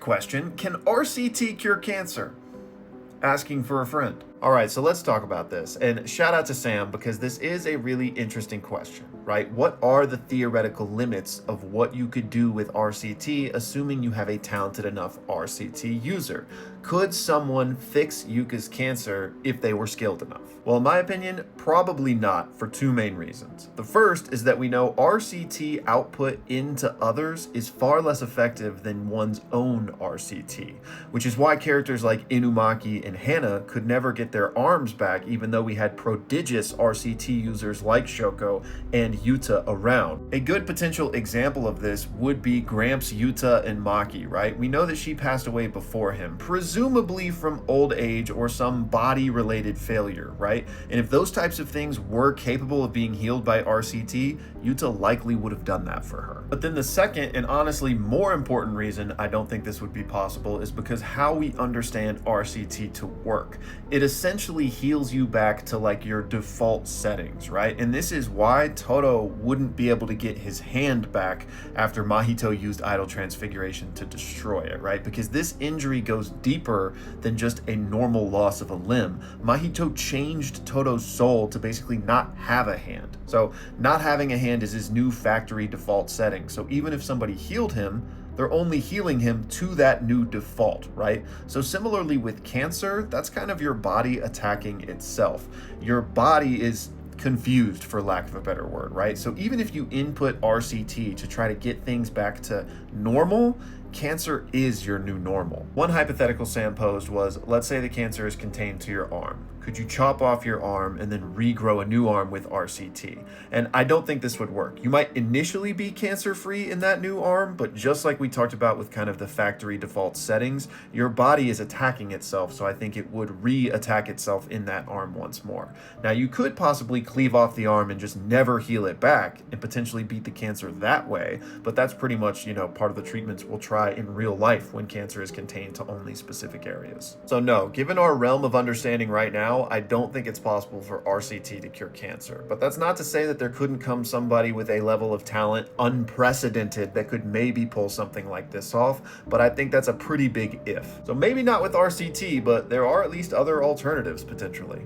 question, can RCT cure cancer? Asking for a friend. All right, so let's talk about this. And shout out to Sam because this is a really interesting question, right? What are the theoretical limits of what you could do with RCT, assuming you have a talented enough RCT user? Could someone fix Yuka's cancer if they were skilled enough? Well, in my opinion, probably not, for two main reasons. The first is that we know RCT output into others is far less effective than one's own RCT, which is why characters like Inumaki and Hana could never get their arms back, even though we had prodigious RCT users like Shoko and Yuta around. A good potential example of this would be Gramps, Yuta, and Maki, right? We know that she passed away before him, presumably from old age or some body-related failure, right? And if those types of things were capable of being healed by RCT, Yuta likely would have done that for her. But then the second and honestly more important reason I don't think this would be possible is because how we understand RCT to work. It essentially heals you back to like your default settings, right? And this is why Todo wouldn't be able to get his hand back after Mahito used Idol Transfiguration to destroy it, right? Because this injury goes deeper than just a normal loss of a limb. Mahito changed Todo's soul to basically not have a hand. So not having a hand is his new factory default setting. So even if somebody healed him, they're only healing him to that new default, right? So similarly with cancer, that's kind of your body attacking itself. Your body is confused, for lack of a better word, right? So even if you input RCT to try to get things back to normal, cancer is your new normal. One hypothetical Sam posed was, let's say the cancer is contained to your arm. Could you chop off your arm and then regrow a new arm with RCT? And I don't think this would work. You might initially be cancer-free in that new arm, but just like we talked about with kind of the factory default settings, your body is attacking itself, so I think it would re-attack itself in that arm once more. Now, you could possibly cleave off the arm and just never heal it back and potentially beat the cancer that way, but that's pretty much, part of the treatments we'll try in real life when cancer is contained to only specific areas. So no, given our realm of understanding right now, I don't think it's possible for RCT to cure cancer. But that's not to say that there couldn't come somebody with a level of talent unprecedented that could maybe pull something like this off, but I think that's a pretty big if. So maybe not with RCT, but there are at least other alternatives potentially.